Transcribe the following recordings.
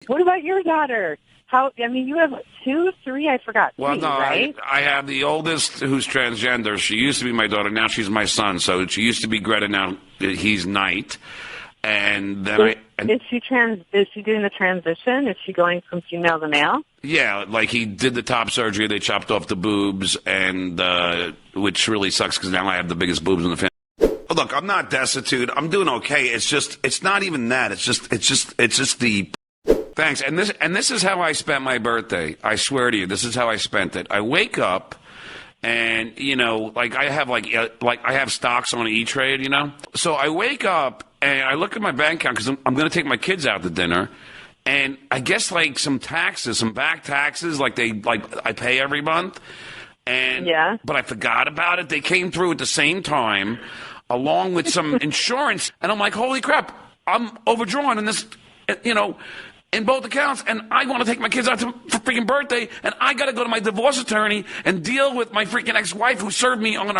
What about your daughter? You have 2, 3, I forgot. Well, 3, no, right? I have the oldest who's transgender. She used to be my daughter. Now she's my son. So she used to be Greta. Now he's Knight. And then Is she doing the transition? Is she going from female to male? Yeah, like he did the top surgery. They chopped off the boobs, and which really sucks because now I have the biggest boobs in the family. Look, I'm not destitute. I'm doing okay. It's not even that. It's just the. Thanks. And this is how I spent my birthday. I swear to you, this is how I spent it. I wake up, and I have stocks on E-Trade, So I wake up and I look at my bank account because I'm going to take my kids out to dinner, and I guess some taxes, some back taxes, I pay every month, and yeah. But I forgot about it. They came through at the same time, along with some insurance, and I'm like, holy crap, I'm overdrawn in this, in both accounts, and I want to take my kids out for freaking birthday, and I got to go to my divorce attorney and deal with my freaking ex-wife who served me on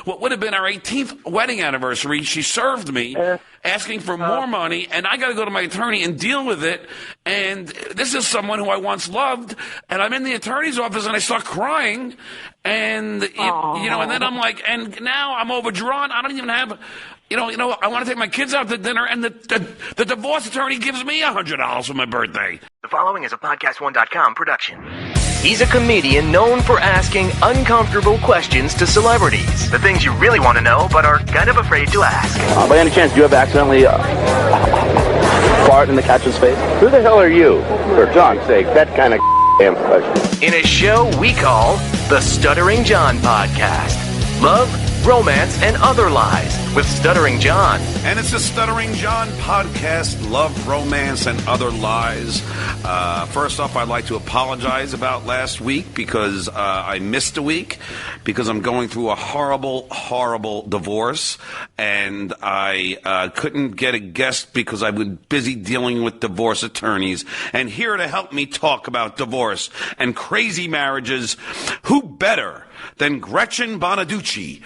what would have been our 18th wedding anniversary. She served me, asking for more money, and I got to go to my attorney and deal with it. And this is someone who I once loved, and I'm in the attorney's office, and I start crying, and and then I'm like, and now I'm overdrawn. I don't even have. I want to take my kids out to dinner, and the divorce attorney gives me $100 for my birthday. The following is a podcast1.com production. He's a comedian known for asking uncomfortable questions to celebrities. The things you really want to know, but are kind of afraid to ask. By any chance, do you have accidentally fart in the catcher's face? Who the hell are you? For John's sake, that kind of damn question. In a show we call the Stuttering John Podcast. Love, romance, and other lies with Stuttering John. And it's the Stuttering John Podcast, Love, Romance, and Other Lies. First off, I'd like to apologize about last week because I missed a week because I'm going through a horrible, horrible divorce, and I couldn't get a guest because I was busy dealing with divorce attorneys. And here to help me talk about divorce and crazy marriages, who better than Gretchen Bonaducci,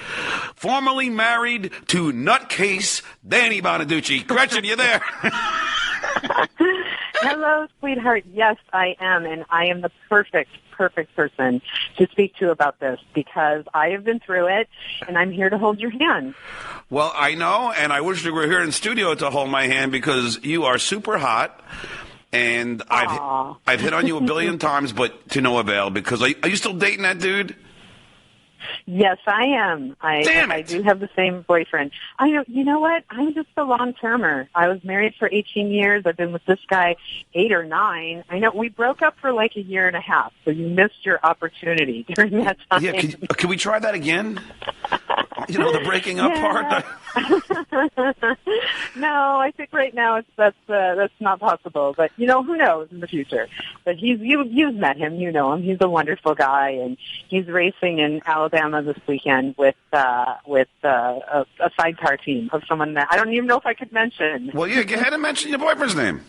formerly married to nutcase Danny Bonaducci. Gretchen, you there? Hello, sweetheart. Yes, I am, and I am the perfect person to speak to about this because I have been through it, and I'm here to hold your hand. Well, I know, and I wish you were here in studio to hold my hand because you are super hot. And I've hit on you a billion times, but to no avail because are you still dating that dude? Yes, I am. I do have the same boyfriend. I know. You know what? I'm just a long-termer. I was married for 18 years. I've been with this guy 8 or 9. I know we broke up for like a year and a half, so you missed your opportunity during that time. Yeah, can we try that again? The breaking up part. No, I think right now that's not possible. But who knows in the future? But you've met him. You know him. He's a wonderful guy, and he's racing in Alabama this weekend with a sidecar team of someone that I don't even know if I could mention. Well, yeah, go ahead and mention your boyfriend's name.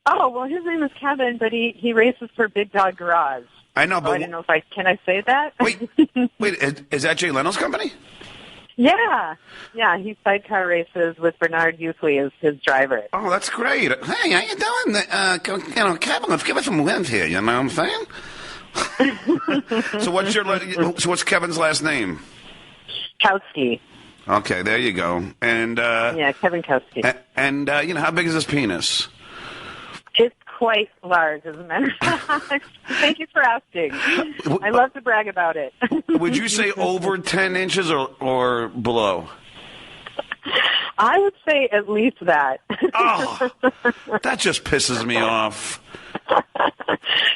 Oh, well, his name is Kevin, but he races for Big Dog Garage. I know, but I don't know if can I say that? Wait, is that Jay Leno's company? Yeah, he sidecar races with Bernard Youthly as his driver. Oh, that's great. Hey, how you doing? Kevin, let's give us some wind here, you know what I'm saying? So what's Kevin's last name? Kowski. Okay, there you go. And Kevin Goodstien. And how big is his penis? It's quite large, as a matter of fact. Thank you for asking. I love to brag about it. Would you say over 10 inches or below? I would say at least that. Oh, that just pisses me off.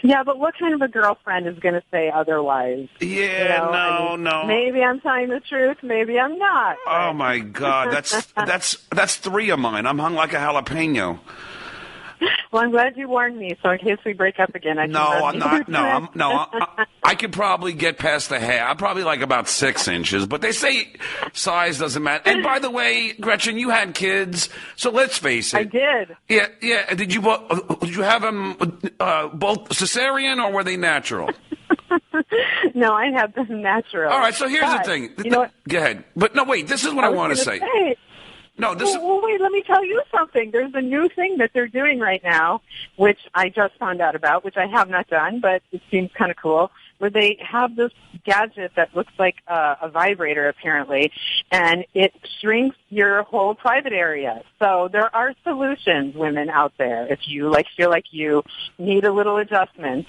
Yeah, but what kind of a girlfriend is going to say otherwise? Yeah, no. Maybe I'm telling the truth. Maybe I'm not. Oh my God, that's 3 of mine. I'm hung like a jalapeno. Well, I'm glad you warned me, so in case we break up again, I can I'm not. I could probably get past the hair. I'm probably like about 6 inches, but they say size doesn't matter. And by the way, Gretchen, you had kids, so let's face it. I did. Yeah. Did you have them both cesarean or were they natural? No, I had them natural. All right, so here's the thing. You know what? Go ahead. But no, wait. This is what I want to say. No, this well, wait, let me tell you something. There's a new thing that they're doing right now, which I just found out about, which I have not done, but it seems kind of cool, where they have this gadget that looks like a vibrator, apparently, and it shrinks your whole private area. So there are solutions, women out there, if you feel like you need a little adjustment.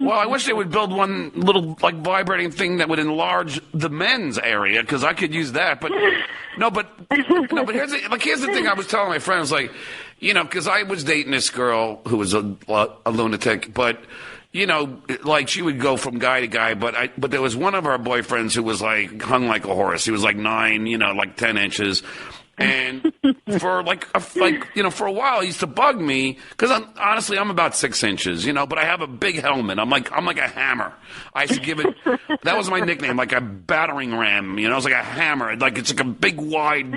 Well, I wish they would build one little vibrating thing that would enlarge the men's area, because I could use that. But but here's the thing. I was telling my friends, because I was dating this girl who was a lunatic, but. She would go from guy to guy, but there was one of our boyfriends who was hung like a horse. He was 9, 10 inches. And for for a while, he used to bug me because honestly, I'm about 6 inches, but I have a big helmet. I'm like a hammer. I used to give it, that was my nickname, like a battering ram, it's like a hammer. It's like a big wide,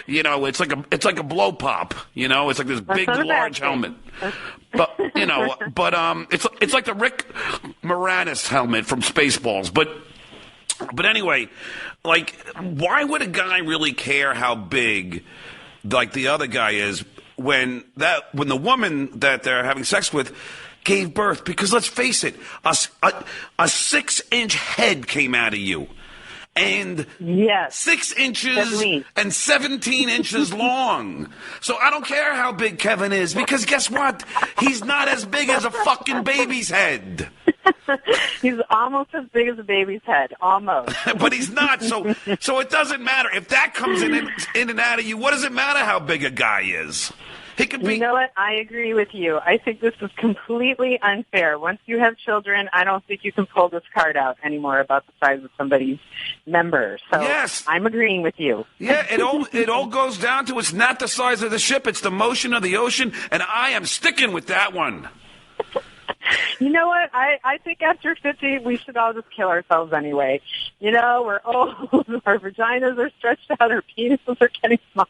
it's like a blow pop, it's like this big, large helmet. But, it's like the Rick Moranis helmet from Spaceballs. But anyway, why would a guy really care how big, the other guy is when the woman that they're having sex with gave birth? Because let's face it, a 6-inch head came out of you. And yes, 6 inches and 17 inches long. So I don't care how big Kevin is, because guess what? He's not as big as a fucking baby's head. He's almost as big as a baby's head, almost. But he's not. So it doesn't matter if that comes in and out of you. What does it matter how big a guy is? He could be. You know what? I agree with you. I think this is completely unfair. Once you have children, I don't think you can pull this card out anymore about the size of somebody's member. So yes. I'm agreeing with you. Yeah, it all goes down to it's not the size of the ship, it's the motion of the ocean, and I am sticking with that one. You know what? I think after 50, we should all just kill ourselves anyway. We're old, our vaginas are stretched out, our penises are getting smaller.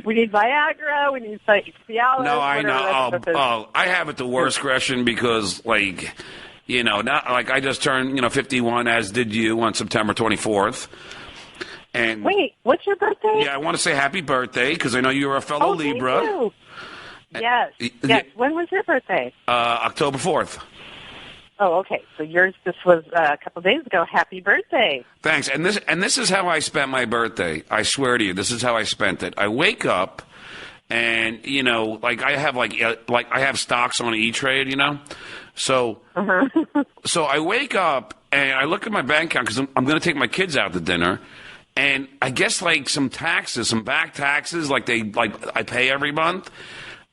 We need Viagra, we need Cialis. No, I know. I have it the worst, Gresham, because, I just turned, 51, as did you, on September 24th. And wait, what's your birthday? Yeah, I want to say happy birthday, because I know you're a fellow Libra. Thank you. Yes. When was your birthday? October 4th. Oh, okay. So this was a couple days ago. Happy birthday. Thanks. And this is how I spent my birthday. I swear to you, this is how I spent it. I wake up and, I have I have stocks on E-Trade, So so I wake up and I look at my bank account because I'm going to take my kids out to dinner. And I guess some taxes, some back taxes, I pay every month.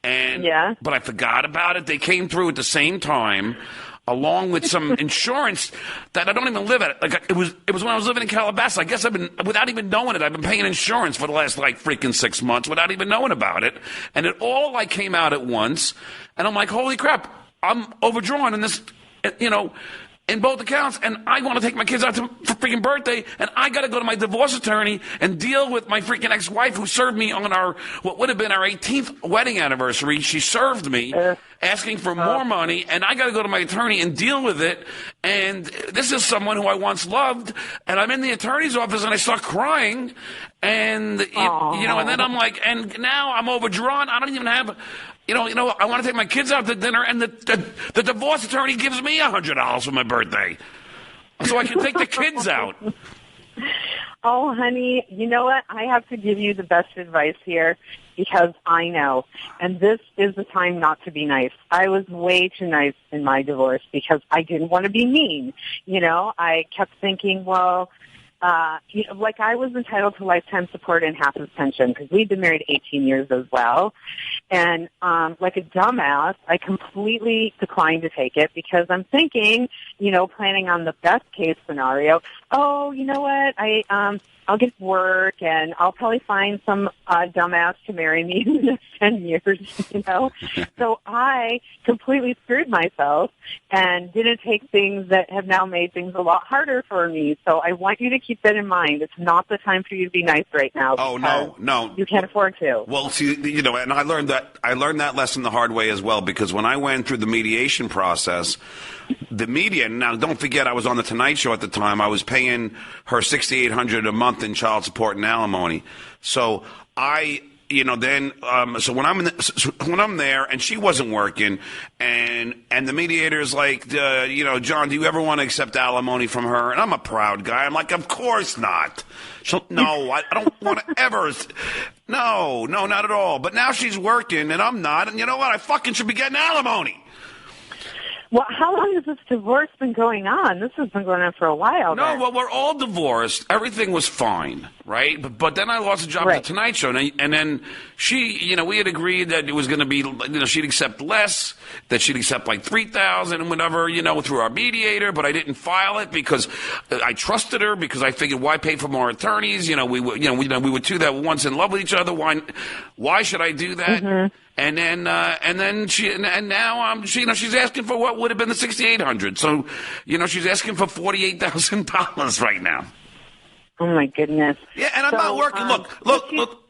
And yeah. But I forgot about it. They came through at the same time, along with some insurance that I don't even live at. It was when I was living in Calabasas. I guess without even knowing it, I've been paying insurance for the last freaking 6 months without even knowing about it. And it all came out at once. And I'm like, holy crap, I'm overdrawn in this, in both accounts, and I want to take my kids out for freaking birthday, and I got to go to my divorce attorney and deal with my freaking ex-wife who served me on what would have been our 18th wedding anniversary. She served me, asking for more money, and I got to go to my attorney and deal with it. And this is someone who I once loved, and I'm in the attorney's office, and I start crying, and and then I'm like, and now I'm overdrawn. I don't even have. I want to take my kids out to dinner, and the divorce attorney gives me $100 for my birthday, so I can take the kids out. Oh, honey, you know what? I have to give you the best advice here because I know, and this is the time not to be nice. I was way too nice in my divorce because I didn't want to be mean. I kept thinking, well, I was entitled to lifetime support and half his pension because we'd been married 18 years as well. And like a dumbass, I completely declined to take it because I'm thinking, planning on the best case scenario. Oh, you know what? I'll get work and I'll probably find some dumbass to marry me in the next 10 years, So I completely screwed myself and didn't take things that have now made things a lot harder for me. So I want you to keep that in mind. It's not the time for you to be nice right now. Oh, no. You can't afford to. Well, see, and I learned that lesson the hard way as well, because when I went through the mediation process, the media. Now, don't forget, I was on the Tonight Show at the time. I was paying her $6,800 a month in child support and alimony. So so when I'm there and she wasn't working, and the mediator's like, John, do you ever want to accept alimony from her? And I'm a proud guy. I'm like, of course not. No, I don't want to ever. No, not at all. But now she's working and I'm not. And you know what? I fucking should be getting alimony. Well, how long has this divorce been going on? This has been going on for a while. No, well, we're all divorced. Everything was fine, right? But then I lost a job at the Tonight Show, and then she, we had agreed that it was going to be, she'd accept less, that she'd accept like $3,000 and whatever, through our mediator. But I didn't file it because I trusted her, because I figured, why pay for more attorneys? We were two that were once in love with each other. Why should I do that? Mm-hmm. And then she's asking for what would have been the $6,800. So, she's asking for $48,000 right now. Oh my goodness. Yeah, and I'm not working. Look.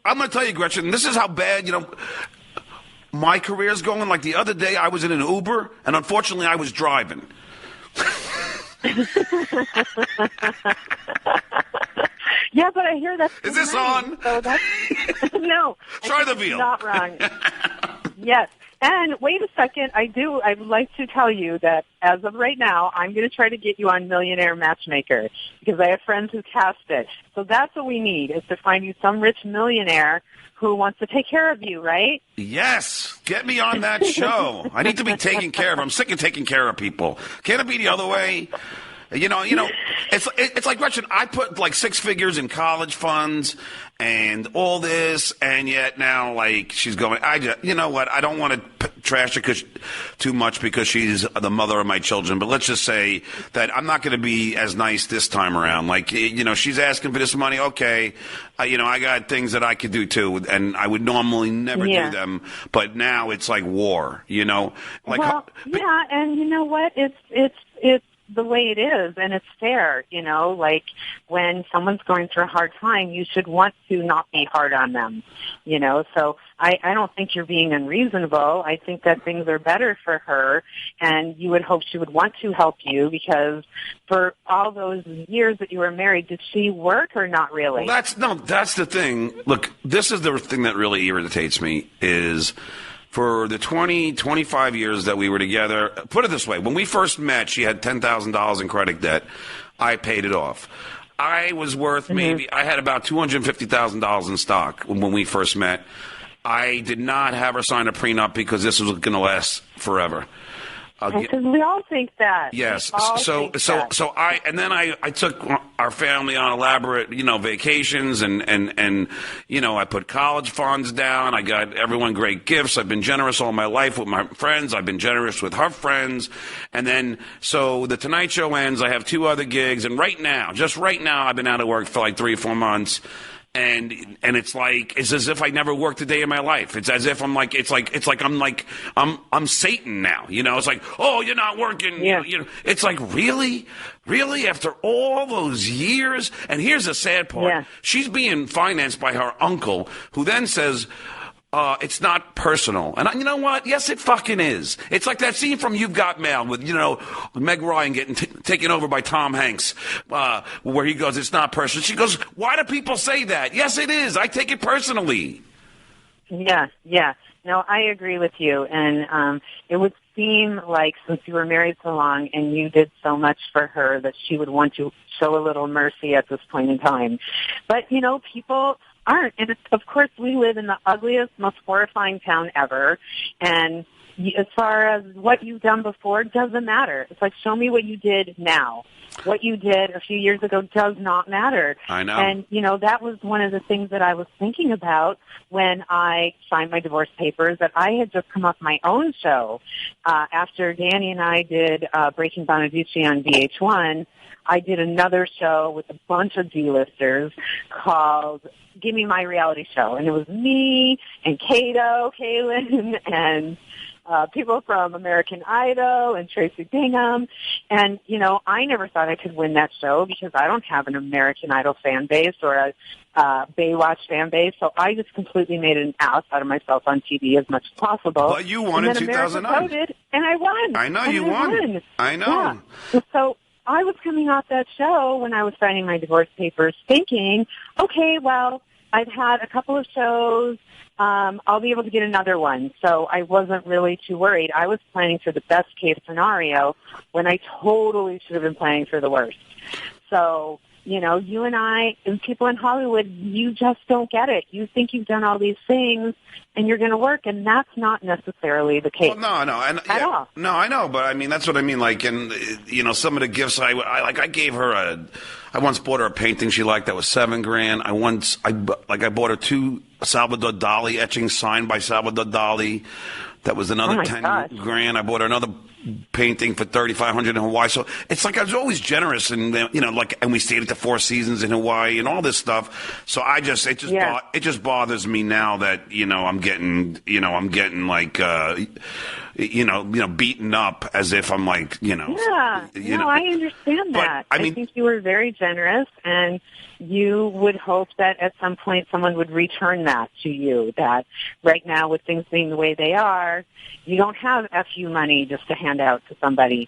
I'm going to tell you, Gretchen. This is how bad my career's going. Like the other day, I was in an Uber, and unfortunately, I was driving. Yeah, but I hear that's... Is this on? So that's... No. Try the veal. Not wrong. Yes. And wait a second. I would like to tell you that as of right now, I'm going to try to get you on Millionaire Matchmaker, because I have friends who cast it. So that's what we need, is to find you some rich millionaire who wants to take care of you, right? Yes. Get me on that show. I need to be taken care of. I'm sick of taking care of people. Can't it be the other way? It's like, Gretchen, I put like 6 figures in college funds and all this, and yet now, like, she's going, you know what, I don't want to trash her too much because she's the mother of my children, but let's just say that I'm not going to be as nice this time around. Like, she's asking for this money, okay, I got things that I could do too, and I would normally never do them, but now it's like war, Like, well, yeah, and you know what, it's the way it is, and it's fair, like when someone's going through a hard time, you should want to not be hard on them, so I don't think you're being unreasonable. I think that things are better for her, and you would hope she would want to help you, because for all those years that you were married, did she work or not really? Well, that's the thing. Look, this is the thing that really irritates me is, for the 25 years that we were together, put it this way, when we first met, she had $10,000 in credit debt. I paid it off. I was worth I had about $250,000 in stock when we first met. I did not have her sign a prenup because this was going to last forever. Because we all think that. Yes. So I took our family on elaborate, vacations and I put college funds down. I got everyone great gifts. I've been generous all my life with my friends. I've been generous with her friends. And then, so the Tonight Show ends. I have 2 other gigs. And just right now, I've been out of work for like 3 or 4 months. And it's as if I never worked a day in my life. It's as if I'm Satan now, It's like, oh, you're not working. Yeah. It's like, really after all those years. And here's the sad part: she's being financed by her uncle, who then says, it's not personal. And you know what? Yes, it fucking is. It's like that scene from You've Got Mail with, Meg Ryan getting taken over by Tom Hanks, where he goes, it's not personal. She goes, why do people say that? Yes, it is. I take it personally. Yeah. No, I agree with you. And it would seem like, since you were married so long and you did so much for her, that she would want to show a little mercy at this point in time. But, people aren't. And of course, we live in the ugliest, most horrifying town ever. And as far as what you've done before, doesn't matter. It's like, show me what you did now. What you did a few years ago does not matter. I know. And, that was one of the things that I was thinking about when I signed my divorce papers, that I had just come off my own show. After Danny and I did Breaking Bonaduce on VH1, I did another show with a bunch of D-listers called Give Me My Reality Show. And it was me and Kaylin, and people from American Idol and Tracy Bingham. And, I never thought I could win that show because I don't have an American Idol fan base or a Baywatch fan base. So I just completely made an ass out of myself on TV as much as possible. But you won in 2009. And I won. I know and you I won. I know. Yeah. So I was coming off that show when I was signing my divorce papers thinking, okay, well, I've had a couple of shows. I'll be able to get another one. So I wasn't really too worried. I was planning for the best case scenario when I totally should have been planning for the worst. So, you know, you and I and people in Hollywood, you just don't get it. You think you've done all these things and you're going to work, and that's not necessarily the case. Well, no, at all. No, I know, but I mean that's what I mean. Like, and you know, some of the gifts I gave her I once bought her a painting she liked that was $7,000. I bought her 2 Salvador Dali etchings signed by Salvador Dali. That was another $10,000. I bought her another painting for $3,500 in Hawaii. So it's like I was always generous, and you know, like, and we stayed at the Four Seasons in Hawaii and all this stuff. So it just bothers me now that I'm getting like beaten up as if I'm like Yeah, I understand that. I think you were very generous, and you would hope that at some point someone would return that to you, that right now with things being the way they are, you don't have FU money just to hand out to somebody,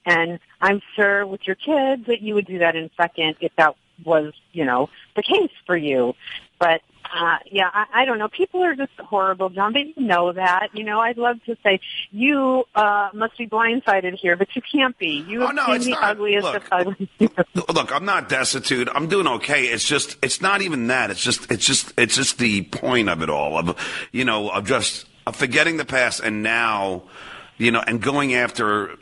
and I'm sure with your kids that you would do that in a second if that was, the case for you. But I don't know. People are just horrible, John, but you know that. I'd love to say you must be blindsided here, but you can't be. You have seen the ugliest of ugly. Look, I'm not destitute. I'm doing okay. It's not even that. It's just the point of it all of just forgetting the past and now, and going after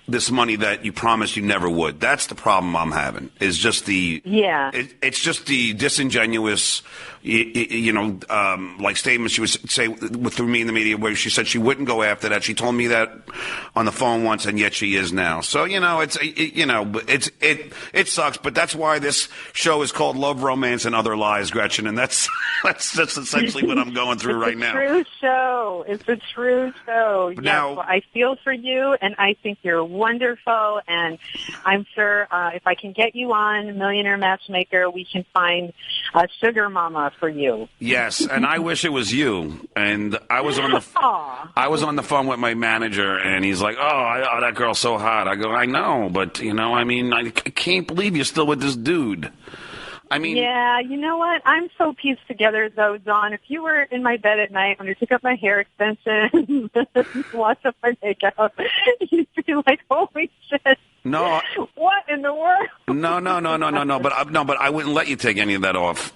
this money that you promised you never would. That's the problem I'm having. Is just it's just the disingenuous, like statements she would say through me in the media where she said she wouldn't go after that. She told me that on the phone once, and yet she is now. So it sucks, but that's why this show is called Love, Romance, and Other Lies, Gretchen, and that's essentially what I'm going through right now. It's a true show. Now, well, I feel for you, and I think you're wonderful, and I'm sure if I can get you on Millionaire Matchmaker, we can find a sugar mama for you. Yes, and I wish it was you. And I was on the phone with my manager, and he's like, "Oh, that girl's so hot." I go, "I know, but I can't believe you're still with this dude." Yeah, you know what? I'm so pieced together, though, Don. If you were in my bed at night when I took up my hair extensions, watch up my makeup, you'd be like, "Holy shit! No, what in the world?" No. But I wouldn't let you take any of that off.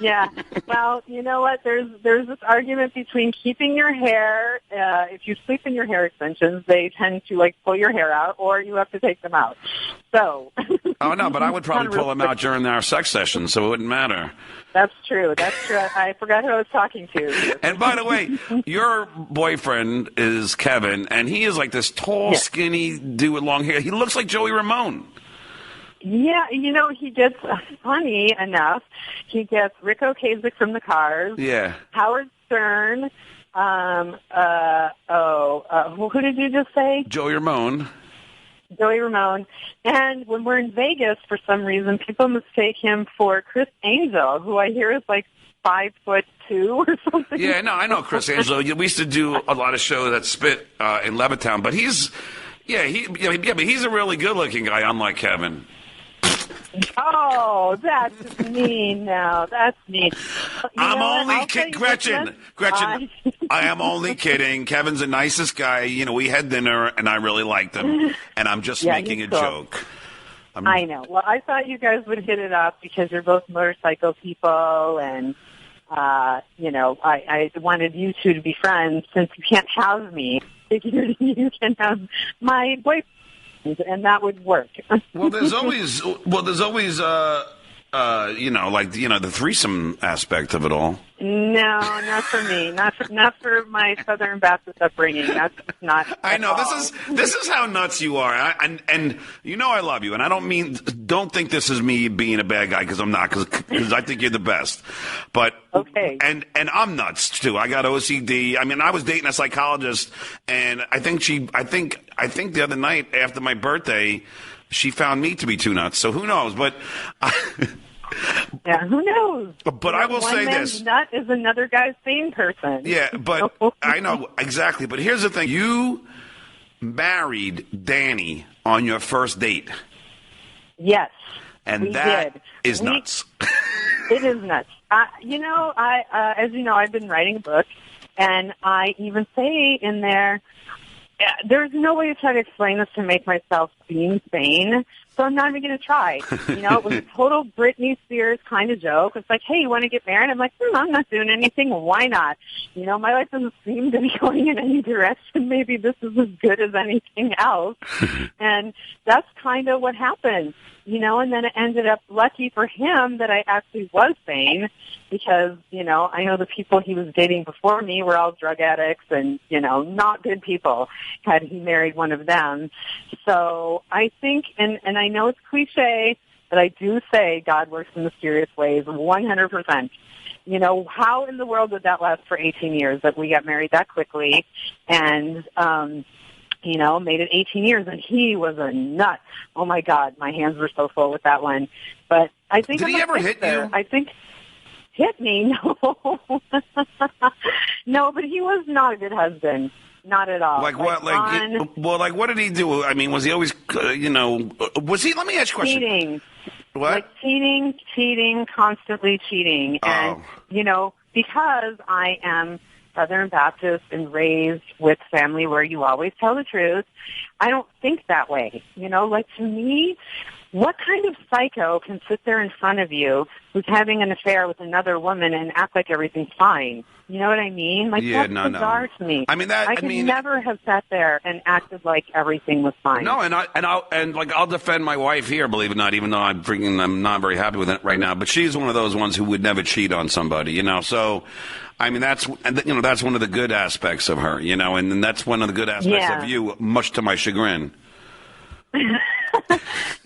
Yeah. Well, you know what? There's this argument between keeping your hair. If you sleep in your hair extensions, they tend to pull your hair out, or you have to take them out. So. Oh no, but I would probably pull them out during our sex session, so it wouldn't matter. That's true. I forgot who I was talking to. And by the way, your boyfriend is Kevin, and he is like this tall, skinny dude with long hair. He looks like Joey Ramone. Yeah, he gets, funny enough, he gets Rick Ocasek from the Cars. Yeah. Howard Stern. Who did you just say? Joey Ramone. And when we're in Vegas, for some reason, people mistake him for Chris Angel, who I hear is 5'2" or something. Yeah, no, I know Chris Angel. We used to do a lot of shows at Spit in Levittown, but he's a really good-looking guy, unlike Kevin. Oh, that's mean now. That's mean. I'm only kidding, Gretchen. I am only kidding. Kevin's the nicest guy. We had dinner, and I really liked him, and I'm just making a joke. I know. Well, I thought you guys would hit it up because you're both motorcycle people, and, I wanted you two to be friends since you can't have me. Figured you can have my boyfriend. And that would work. Well, there's always the threesome aspect of it all. No, not for me. Not for my Southern Baptist upbringing. That's not. I know this is how nuts you are, and I love you, and I don't think this is me being a bad guy because I'm not, because I think you're the best. But okay, and I'm nuts too. I got OCD. I was dating a psychologist, and I think the other night after my birthday, she found me to be too nuts. So who knows? But Yeah, who knows? But I will say this. One man's nut is another guy's sane person. Yeah, but I know, exactly. But here's the thing. You married Danny on your first date. Yes. And that is nuts. It is nuts. As you know, I've been writing a book, and I even say in there, there's no way to try to explain this to make myself seem sane, so I'm not even going to try. It was a total Britney Spears kind of joke. It's like, hey, you want to get married? I'm like, I'm not doing anything. Why not? My life doesn't seem to be going in any direction. Maybe this is as good as anything else. And that's kind of what happened. And then it ended up lucky for him that I actually was sane because, I know the people he was dating before me were all drug addicts and, not good people had he married one of them. So I think, and I know it's cliche, but I do say God works in mysterious ways 100%. How in the world did that last for 18 years that we got married that quickly and, made it 18 years, and he was a nut. Oh, my God, my hands were so full with that one. But I think Did he ever hit you? I think hit me, no. No, but he was not a good husband. Not at all. Like what? What did he do? I mean, was he always, was he, let me ask you a question. Cheating. What? Like cheating, constantly cheating. And, because I am Southern Baptist and raised with family where you always tell the truth, I don't think that way. To me, what kind of psycho can sit there in front of you who's having an affair with another woman and act like everything's fine? You know what I mean? Like, that's bizarre to me. I mean, I could never have sat there and acted like everything was fine. No, I'll defend my wife here, believe it or not, even though I'm not very happy with it right now. But she's one of those ones who would never cheat on somebody, So, I mean, that's one of the good aspects of her, and that's one of the good aspects of you, much to my chagrin.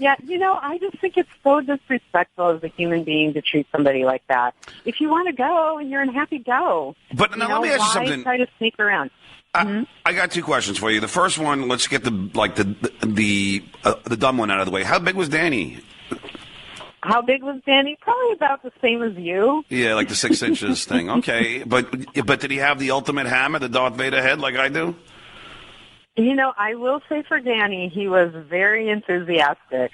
Yeah, I just think it's so disrespectful as a human being to treat somebody like that. If you want to go and you're unhappy, go. But now let me ask you something. Try to sneak around. I got two questions for you. The first one, let's get the dumb one out of the way. How big was Danny? How big was Danny? Probably about the same as you. Yeah, like the 6 inches thing. Okay, but did he have the ultimate hammer, the Darth Vader head, like I do? I will say for Danny, he was very enthusiastic.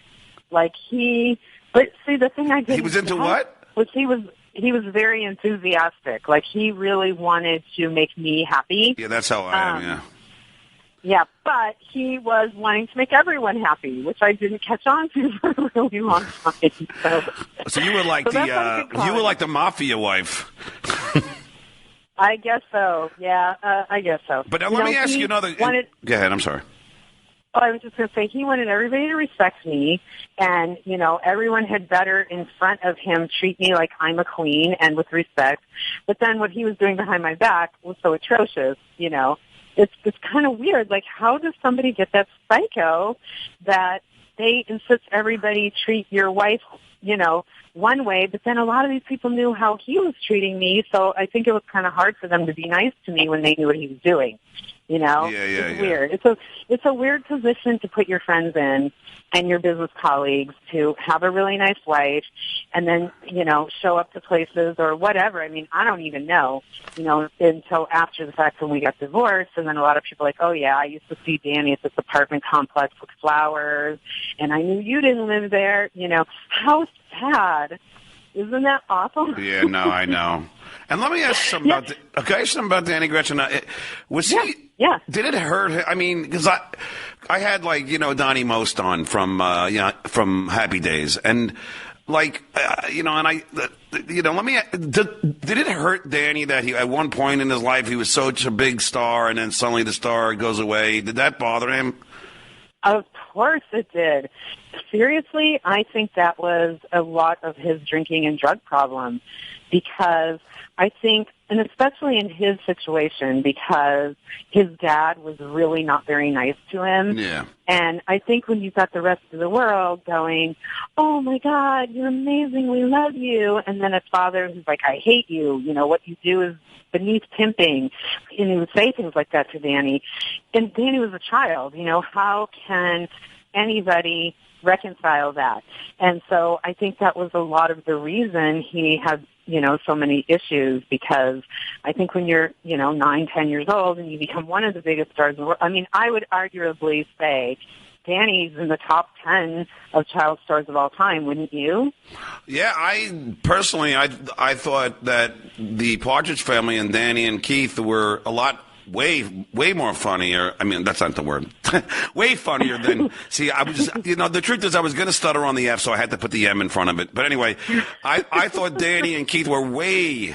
But see, the thing I did. He was into what? Was he was very enthusiastic. Like, he really wanted to make me happy. Yeah, that's how I am, yeah. Yeah, but he was wanting to make everyone happy, which I didn't catch on to for a really long time. So you were like the mafia wife. I guess so. Yeah, I guess so. But now let me ask you another. Go ahead. I'm sorry. Oh, I was just going to say he wanted everybody to respect me, and everyone had better in front of him treat me like I'm a queen and with respect. But then what he was doing behind my back was so atrocious. It's kind of weird. Like, how does somebody get that psycho that they insist everybody treat your wife, one way, but then a lot of these people knew how he was treating me, so I think it was kind of hard for them to be nice to me when they knew what he was doing. It's weird. It's a weird position to put your friends in and your business colleagues to have a really nice wife and then, show up to places or whatever. I mean, I don't even know, until after the fact when we got divorced, and then a lot of people are like, oh yeah, I used to see Danny at this apartment complex with flowers and I knew you didn't live there. How sad. Isn't that awful? Yeah, no, I know. And let me ask something about Danny Gretchen. Was he? Yeah. Did it hurt him? I mean, because I had Donnie Most on from Happy Days, and let me. Did it hurt Danny that he at one point in his life he was such a big star, and then suddenly the star goes away? Did that bother him? Of course it did. Seriously, I think that was a lot of his drinking and drug problem, because I think, and especially in his situation, because his dad was really not very nice to him. Yeah. And I think when you've got the rest of the world going, oh my God, you're amazing, we love you, and then a father who's like, I hate you, what you do is beneath pimping, and he would say things like that to Danny. And Danny was a child, how can anybody reconcile that. And so I think that was a lot of the reason he had, so many issues, because I think when you're, 9, 10 years old and you become one of the biggest stars in the world, I mean, I would arguably say Danny's in the top 10 of child stars of all time, wouldn't you? Yeah, I thought that the Partridge Family and Danny and Keith were a lot way more funnier. I mean, that's not the word. Way funnier than, see, I was, the truth is I was going to stutter on the F, so I had to put the M in front of it. But anyway, I thought Danny and Keith were way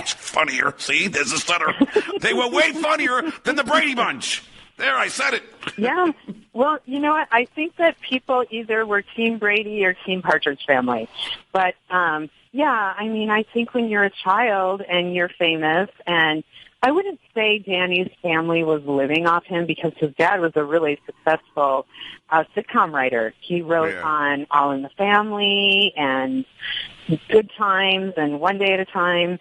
funnier. See, there's a stutter. They were way funnier than the Brady Bunch. There, I said it. Yeah. Well, you know what? I think that people either were Team Brady or Team Partridge Family. But, yeah, I mean, I think when you're a child and you're famous, and I wouldn't say Danny's family was living off him, because his dad was a really successful sitcom writer. He wrote on All in the Family and Good Times and One Day at a Time.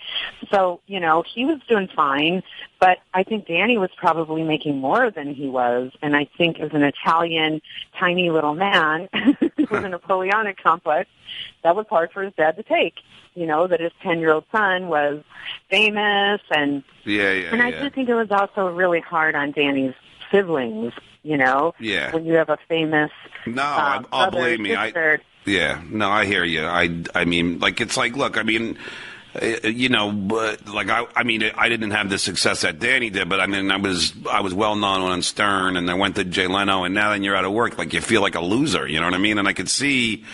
So, he was doing fine, but I think Danny was probably making more than he was. And I think as an Italian, tiny little man with a Napoleonic complex, that was hard for his dad to take. That his 10-year-old son was famous, and I do think it was also really hard on Danny's siblings. When you have a famous I'll blame me. Sister. I hear you. I mean, like, it's like, look, I mean, but like I didn't have the success that Danny did, but I mean, I was well known on Stern, and I went to Jay Leno, and now then you're out of work, like you feel like a loser. You know what I mean? And I could see.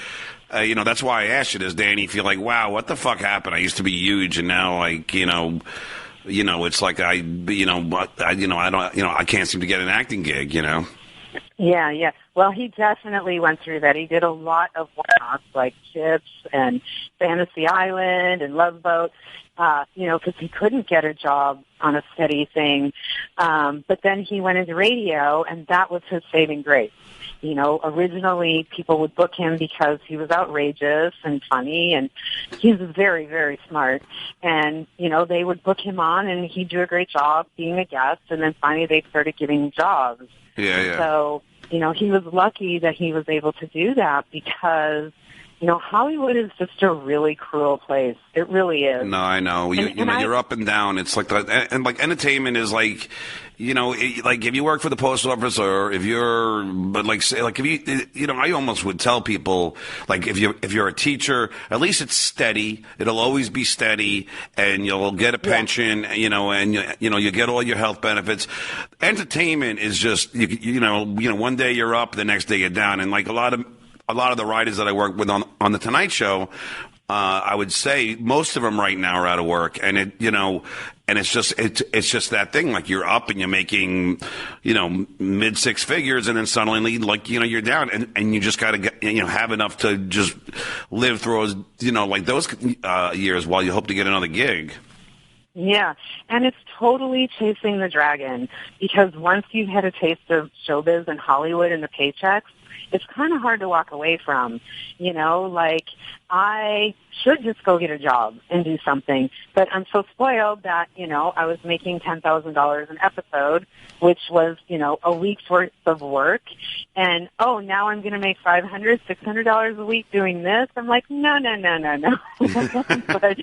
That's why I asked you, does Danny feel like, wow, what the fuck happened? I used to be huge, and now, like, it's like I can't seem to get an acting gig, Yeah. Well, he definitely went through that. He did a lot of one-offs like Chips and Fantasy Island and Love Boat, because he couldn't get a job on a steady thing. But then he went into radio, and that was his saving grace. Originally people would book him because he was outrageous and funny, and he's very, very smart. And, they would book him on, and he'd do a great job being a guest, and then finally they started giving him jobs. Yeah. So, he was lucky that he was able to do that, because Hollywood is just a really cruel place. It really is. No, I know. You're up and down. It's like and like entertainment is like, like if you work for the post office, or if you're, but like say, like if you, I almost would tell people, like if you're a teacher, at least it's steady. It'll always be steady, and you'll get a pension, and you get all your health benefits. Entertainment is just, one day you're up, the next day you're down, and like a lot of the writers that I work with on the Tonight Show, I would say most of them right now are out of work, and and it's just that thing, like you're up and you're making, mid six figures, and then suddenly, like, you're down, and you just got to get, have enough to just live through, like those years while you hope to get another gig. Yeah, and it's totally chasing the dragon, because once you've had a taste of showbiz and Hollywood and the paychecks, it's kind of hard to walk away from. Like, I should just go get a job and do something, but I'm so spoiled that, I was making $10,000 an episode, which was, a week's worth of work, and, now I'm going to make $500, $600 a week doing this. I'm like, no. But,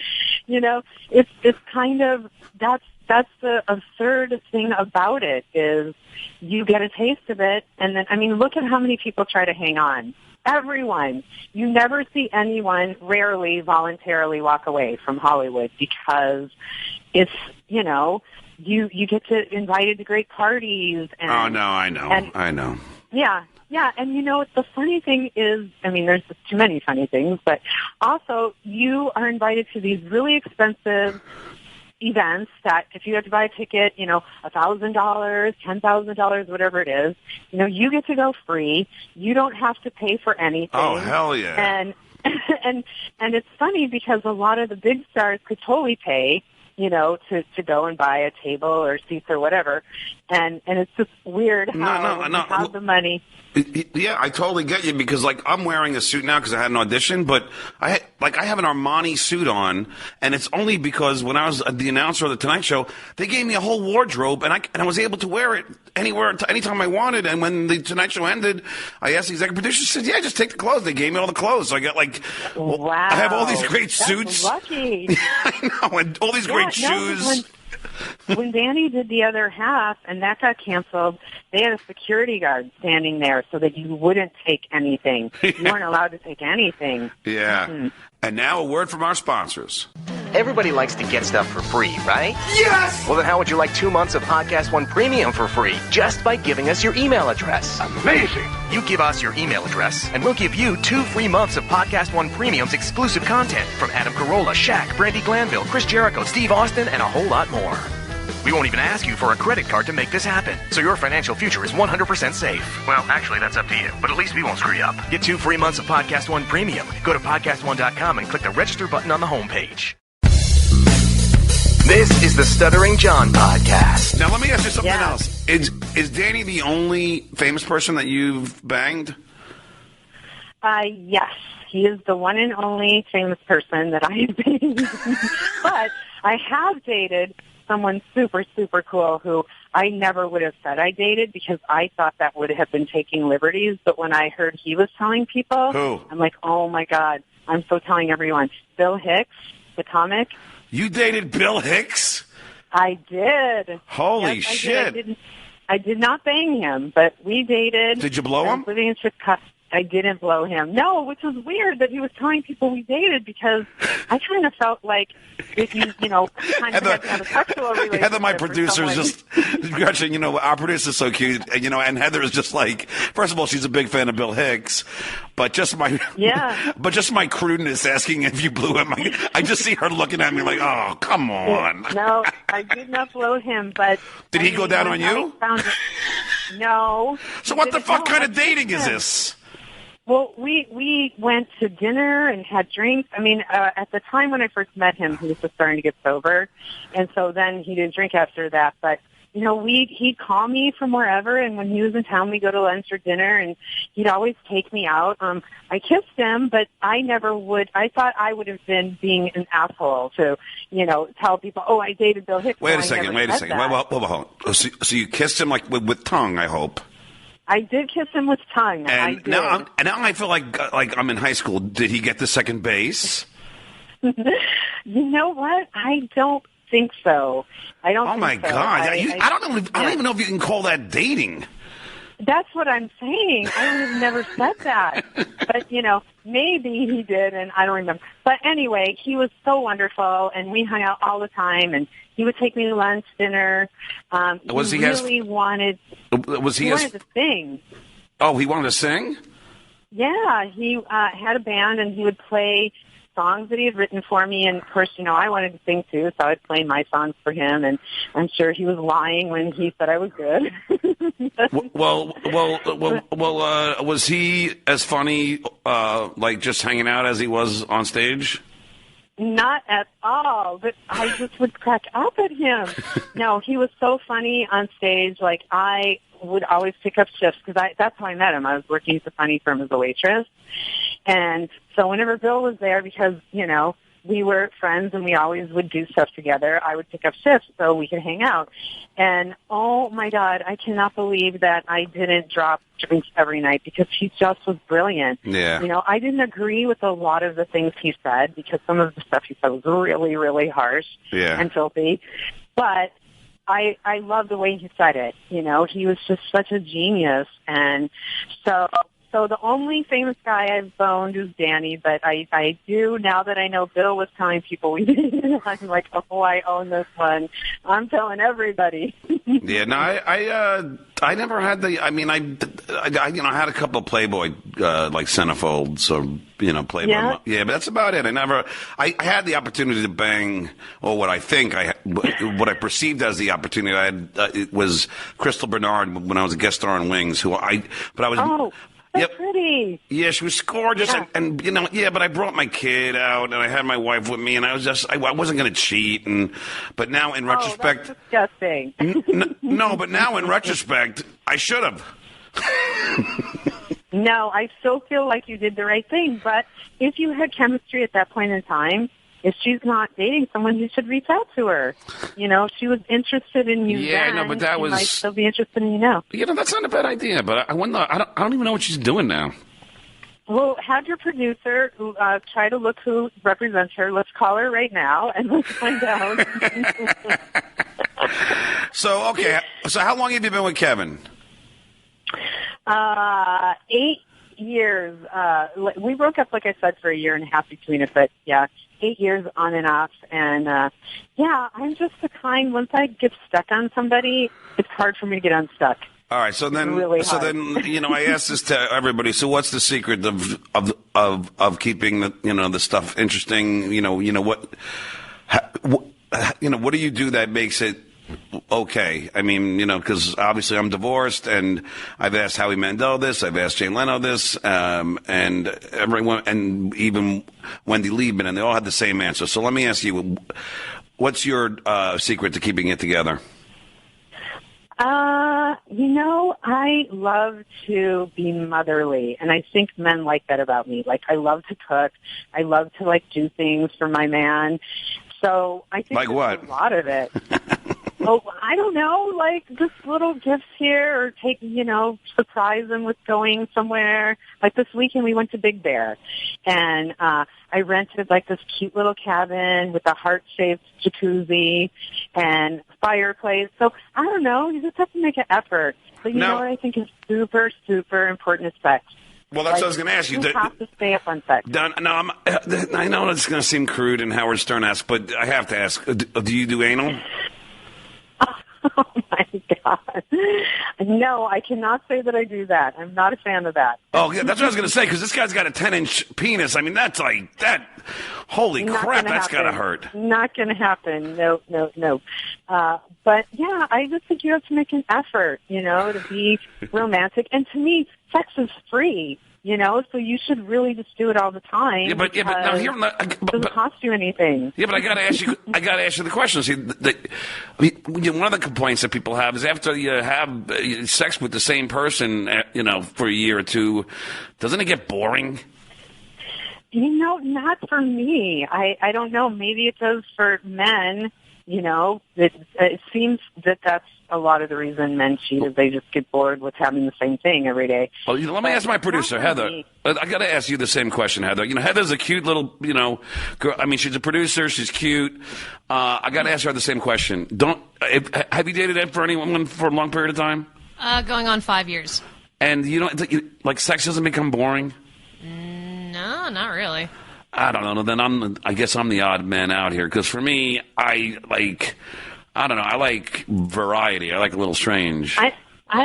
it's kind of, that's the absurd thing about it, is you get a taste of it, and then, I mean, look at how many people try to hang on. Everyone. You never see anyone, rarely, voluntarily walk away from Hollywood, because it's, you get invited to great parties. And, oh, no, I know. Yeah, and the funny thing is, I mean, there's just too many funny things, but also you are invited to these really expensive events that if you have to buy a ticket, $1,000, $10,000, whatever it is, you get to go free. You don't have to pay for anything. Oh, hell yeah. And it's funny because a lot of the big stars could totally pay, to go and buy a table or seats or whatever. And it's just weird how you have the money. Yeah, I totally get you because, like, I'm wearing a suit now because I had an audition, but I have an Armani suit on, and it's only because when I was the announcer of the Tonight Show, they gave me a whole wardrobe, and I was able to wear it anytime I wanted. And when the Tonight Show ended, I asked the executive producer, she said, "Yeah, just take the clothes." They gave me all the clothes, so I got wow. I have all these great That's suits. Lucky. I know, and all these great shoes. When Danny did the other half and that got canceled, they had a security guard standing there so that you wouldn't take anything. You weren't allowed to take anything. Yeah. Mm-hmm. And now a word from our sponsors. Everybody likes to get stuff for free, right? Yes! Well, then how would you like 2 months of Podcast One Premium for free just by giving us your email address? Amazing! You give us your email address, and we'll give you 2 free months of Podcast One Premium's exclusive content from Adam Carolla, Shaq, Brandy Glanville, Chris Jericho, Steve Austin, and a whole lot more. We won't even ask you for a credit card to make this happen, so your financial future is 100% safe. Well, actually, that's up to you, but at least we won't screw you up. Get 2 free months of Podcast One Premium. Go to podcastone.com and click the register button on the homepage. This is the Stuttering John Podcast. Now, let me ask you something else. Is Danny the only famous person that you've banged? Yes. He is the one and only famous person that I have banged. But I have dated someone super, super cool who I never would have said I dated because I thought that would have been taking liberties. But when I heard he was telling people, who? I'm like, oh, my God, I'm so telling everyone. Bill Hicks, the comic. You dated Bill Hicks? I did. Holy shit. I did not bang him, but we dated. Did you blow him? Living in Chicago. I didn't blow him. No, which was weird that he was telling people we dated because I kind of felt like if you kind of had to have a sexual relationship. Heather, my producer, is just, Gretchen, our producer's so cute, and Heather is just like, first of all, she's a big fan of Bill Hicks, but just my crudeness asking if you blew him. I just see her looking at me like, oh, come on. No, I did not blow him, but. Did he go down on you? No. So what the fuck kind of dating is this? Well, we went to dinner and had drinks. I mean, at the time when I first met him, he was just starting to get sober, and so then he didn't drink after that. But he'd call me from wherever, and when he was in town, we'd go to lunch or dinner, and he'd always take me out. I kissed him, but I never would. I thought I would have been being an asshole to, tell people, oh, I dated Bill Hicks. Wait a second. Well, so you kissed him like with tongue, I hope. I did kiss him with tongue. I did. Now I feel like I'm in high school. Did he get to second base? You know what? I don't think so. I don't. Oh my God! I don't even know if you can call that dating. That's what I'm saying. I would have never said that. But, maybe he did, and I don't remember. But anyway, he was so wonderful, and we hung out all the time, and he would take me to lunch, dinner. He wanted to sing. Oh, he wanted to sing? Yeah, he had a band, and he would play songs that he had written for me, and of course, I wanted to sing too, so I'd play my songs for him, and I'm sure he was lying when he said I was good. Well, was he as funny, like just hanging out as he was on stage? Not at all, but I just would crack up at him. No, he was so funny on stage, like I would always pick up shifts, because that's how I met him. I was working at the funny firm as a waitress. And so whenever Bill was there, because, we were friends and we always would do stuff together, I would pick up shifts so we could hang out. And, oh, my God, I cannot believe that I didn't drop drinks every night because he just was brilliant. Yeah. I didn't agree with a lot of the things he said because some of the stuff he said was really, really harsh and filthy. But I love the way he said it. He was just such a genius. And so the only famous guy I've boned is Danny, but I do, now that I know Bill was telling people we did, I'm like, oh, I own this one. I'm telling everybody. Yeah, no, I never had I had a couple of Playboy, like centerfolds or, Playboy. Yeah, but that's about it. I had the opportunity to bang, or what I perceived as the opportunity I had, it was Crystal Bernard when I was a guest star on Wings, so pretty. Yeah, she was gorgeous, Yeah. and but I brought my kid out, and I had my wife with me, and I wasn't going to cheat, but now in retrospect, that's disgusting. no, but now in retrospect, I should have. No, I still feel like you did the right thing, but if you had chemistry at that point in time, if she's not dating someone, you should reach out to her. She was interested in you then. No, but that she was... might still be interested in you now. That's not a bad idea, but I don't even know what she's doing now. Well, have your producer try to look who represents her. Let's call her right now, and let's find out. So how long have you been with Kevin? 8 years. We broke up, like I said, for a year and a half between it, but yeah, 8 years on and off. And I'm just the kind, once I get stuck on somebody, it's hard for me to get unstuck. All right, so then, I asked this to everybody. So, what's the secret of keeping the stuff interesting? What do you do that makes it okay? I mean, because obviously I'm divorced, and I've asked Howie Mandel this, I've asked Jay Leno this, and everyone, and even Wendy Liebman, and they all had the same answer. So, let me ask you, what's your secret to keeping it together? I love to be motherly, and I think men like that about me. Like, I love to cook. I love to, do things for my man. So I think like what? A lot of it. I don't know, just little gifts here, or surprise them with going somewhere. Like this weekend we went to Big Bear, and I rented this cute little cabin with a heart-shaped jacuzzi and fireplace. So I don't know, you just have to make an effort. But you know what I think is super, super important is sex. Well, that's what I was going to ask you. You have to stay up on sex. I know it's going to seem crude and Howard Stern asked, but I have to ask, do you do anal? Oh, my God. No, I cannot say that I do that. I'm not a fan of that. Oh, yeah, that's what I was going to say, because this guy's got a 10-inch penis. I mean, that's like that. Holy crap, that's got to hurt. Not going to happen. No. But, yeah, I just think you have to make an effort, to be romantic. And to me, sex is free. So you should really just do it all the time. Yeah, but now here, it doesn't cost you anything. Yeah, but I got to ask you. The question. See, one of the complaints that people have is after you have sex with the same person, for a year or two, doesn't it get boring? Not for me. I don't know. Maybe it does for men. It seems that that's a lot of the reason men cheat is they just get bored with having the same thing every day. Well, let me ask my producer, Heather. I got to ask you the same question, Heather. Heather's a cute little, girl. I mean, she's a producer. She's cute. I got to ask her the same question. Have you dated for anyone for a long period of time? Going on 5 years. And sex doesn't become boring? No, not really. I don't know. Then I guess I'm the odd man out here, because for me, I don't know. I like variety. I like a little strange. I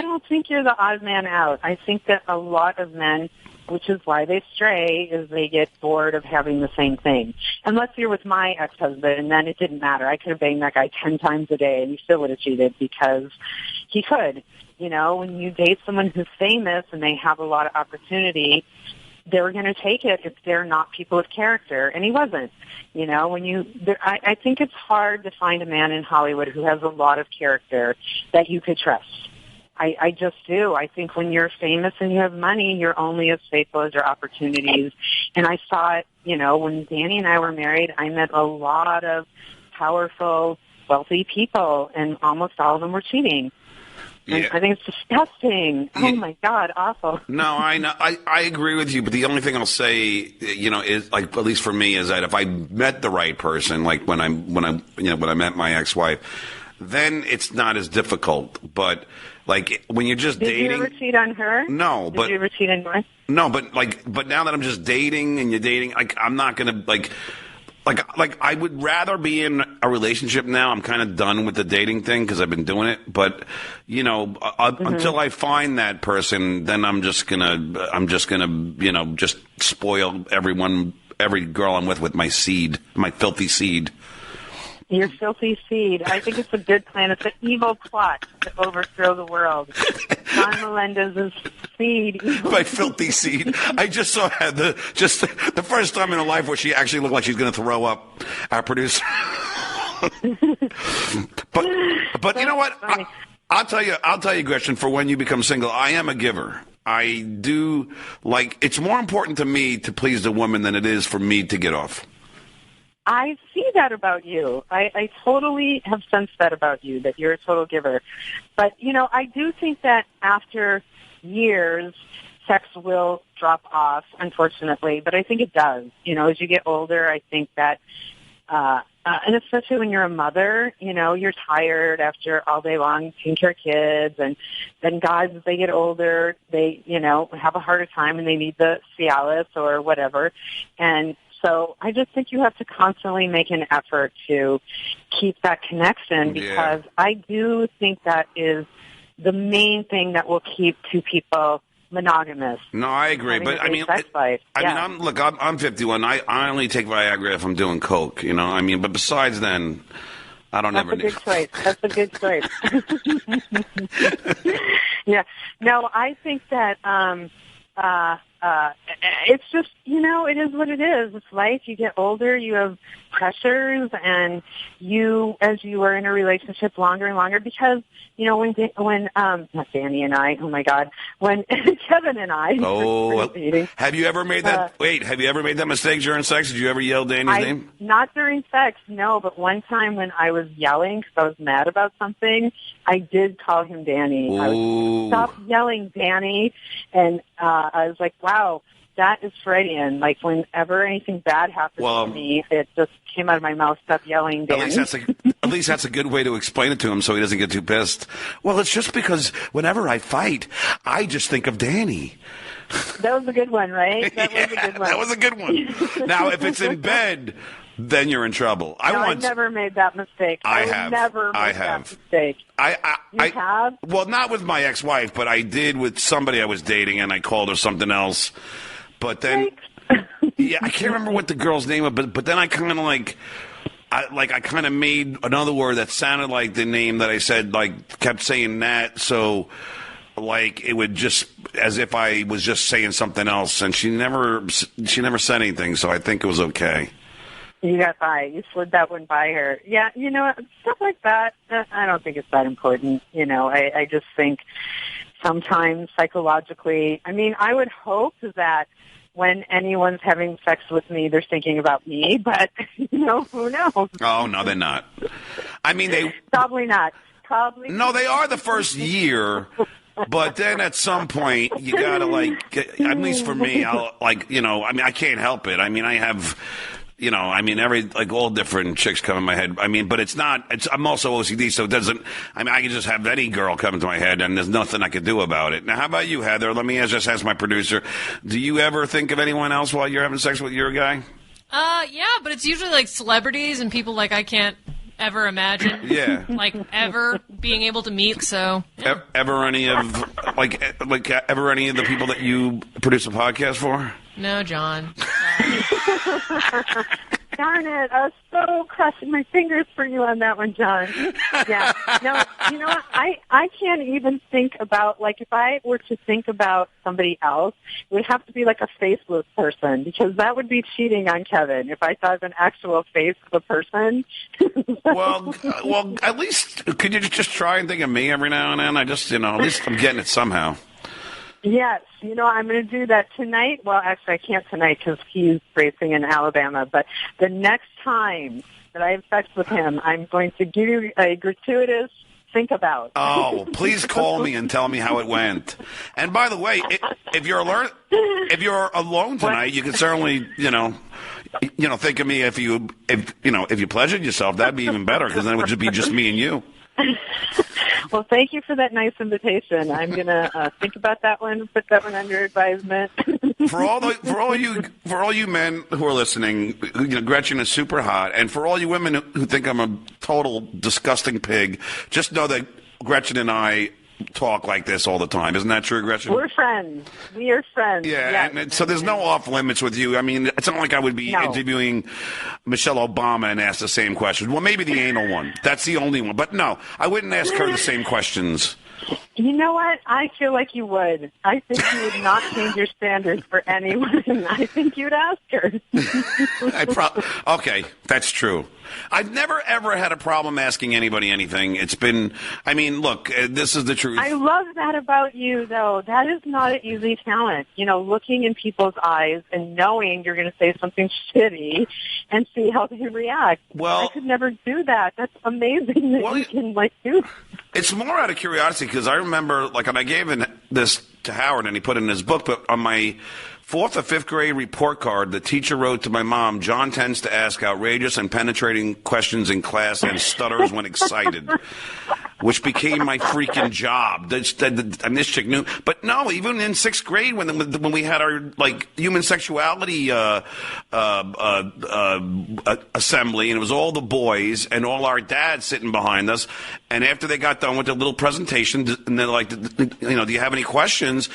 don't think you're the odd man out. I think that a lot of men, which is why they stray, is they get bored of having the same thing. Unless you're with my ex-husband, and then it didn't matter. I could have banged that guy 10 times a day, and he still would have cheated because he could. When you date someone who's famous and they have a lot of opportunity, they're going to take it if they're not people with character, and he wasn't. I think it's hard to find a man in Hollywood who has a lot of character that you could trust. I just do. I think when you're famous and you have money, you're only as faithful as your opportunities. And I saw it, when Danny and I were married, I met a lot of powerful, wealthy people, and almost all of them were cheating. Yeah. I think it's disgusting. Oh, my God, awful. No, I know. I agree with you, but the only thing I'll say, is at least for me, is that if I met the right person, when I met my ex-wife, then it's not as difficult. But when you're just dating, did you ever cheat on her? No, Did you ever cheat on her? No, but now that I'm just dating and you're dating, I'm not gonna I would rather be in a relationship now. I'm kind of done with the dating thing because I've been doing it. But until I find that person, then I'm just gonna just spoil every girl I'm with my seed, my filthy seed. Your filthy seed. I think it's a good plan. It's an evil plot to overthrow the world. John Melendez's seed. My filthy seed. I just saw the first time in her life where she actually looked like she's going to throw up. Our producer. but you know what? I'll tell you, Gretchen. For when you become single, I am a giver. I do it's more important to me to please the woman than it is for me to get off. I see that about you. I totally have sensed that about you, that you're a total giver. But, I do think that after years, sex will drop off, unfortunately. But I think it does. As you get older, I think that, and especially when you're a mother, you're tired after all day long taking care of kids. And then guys, as they get older, they, have a harder time and they need the Cialis or whatever. And so I just think you have to constantly make an effort to keep that connection, because I do think that is the main thing that will keep two people monogamous. No, I agree, but I'm 51. I only take Viagra if I'm doing coke. But besides then, I don't ever need. That's a good choice. Yeah. No, I think that. It's just, it is what it is. It's life. You get older, you have pressures, and as you are in a relationship longer and longer, because, when not Danny and I, oh my God, when Kevin and I were dating. Have you ever made that, have you ever made that mistake during sex? Did you ever yell Danny's name? Not during sex, no, but one time when I was yelling because I was mad about something, I did call him Danny. Ooh. I was stop yelling, Danny, and I was like, wow, that is Freudian. Like, whenever anything bad happens to me, it just came out of my mouth, stop yelling, Danny. At least that's a good way to explain it to him so he doesn't get too pissed. Well, it's just because whenever I fight, I just think of Danny. That was a good one, right? That was a good one. Now, if it's in bed, then you're in trouble. I never made that mistake. I have never made that mistake. You have? Well, not with my ex-wife, but I did with somebody I was dating, and I called her something else. But then, I can't remember what the girl's name was, but then I kind of I kind of made another word that sounded like the name that I said, kept saying that, so it would just, as if I was just saying something else, and she never said anything, so I think it was okay. You got by. You slid that one by her. Yeah, stuff like that, I don't think it's that important. I just think sometimes psychologically, I would hope that when anyone's having sex with me, they're thinking about me, but, who knows? Oh, no, they're not. They... Probably not. No, they are the first year, but then at some point, you gotta, at least for me, I'll, I can't help it. I have... all different chicks come in my head. But I'm also OCD, so it doesn't, I can just have any girl come into my head and there's nothing I could do about it. Now, how about you, Heather? Let me just ask my producer, do you ever think of anyone else while you're having sex with your guy? Yeah, but it's usually celebrities and people I can't ever imagine. Yeah. Ever being able to meet, so. Yeah. Ever any of the people that you produce a podcast for? No, John. Darn it. I was so crossing my fingers for you on that one, John. Yeah. No, you know what? I can't even think about, if I were to think about somebody else, it would have to be a faceless person, because that would be cheating on Kevin if I thought of an actual face of a person. Well, at least could you just try and think of me every now and then? at least I'm getting it somehow. Yes, I'm going to do that tonight. Well, actually, I can't tonight because he's racing in Alabama. But the next time that I have sex with him, I'm going to give you a gratuitous think about. Oh, please call me and tell me how it went. And by the way, if you're alone tonight, you can certainly, think of me if you pleasured yourself. That'd be even better, because then it would just be just me and you. Well, thank you for that nice invitation. I'm gonna think about that one, put that one under advisement. For all you men who are listening, Gretchen is super hot, and for all you women who think I'm a total disgusting pig, just know that Gretchen and I talk like this all the time. Isn't that true, Gretchen? We're friends. We are friends. Yeah, yes. And so there's no off limits with you. It's not like I would be interviewing Michelle Obama and ask the same question. Well, maybe the anal one. That's the only one. But no, I wouldn't ask her the same questions. You know what? I feel like you would. I think you would not change your standards for anyone. I think you'd ask her. Okay, that's true. I've never, ever had a problem asking anybody anything. It's been, I mean, look, this is the truth. I love that about you, though. That is not an easy talent. You know, looking in people's eyes and knowing you're going to say something shitty and see how they react. Well, I could never do that. That's amazing that you can, do that. It's more out of curiosity because I remember, and I gave this to Howard and he put it in his book, but on my 4th or 5th grade report card, the teacher wrote to my mom, John tends to ask outrageous and penetrating questions in class and stutters when excited, which became my freaking job. And this chick knew. But no, even in 6th grade when we had our, human sexuality assembly, and it was all the boys and all our dads sitting behind us, and after they got done with their little presentation, and they're like, do you have any questions?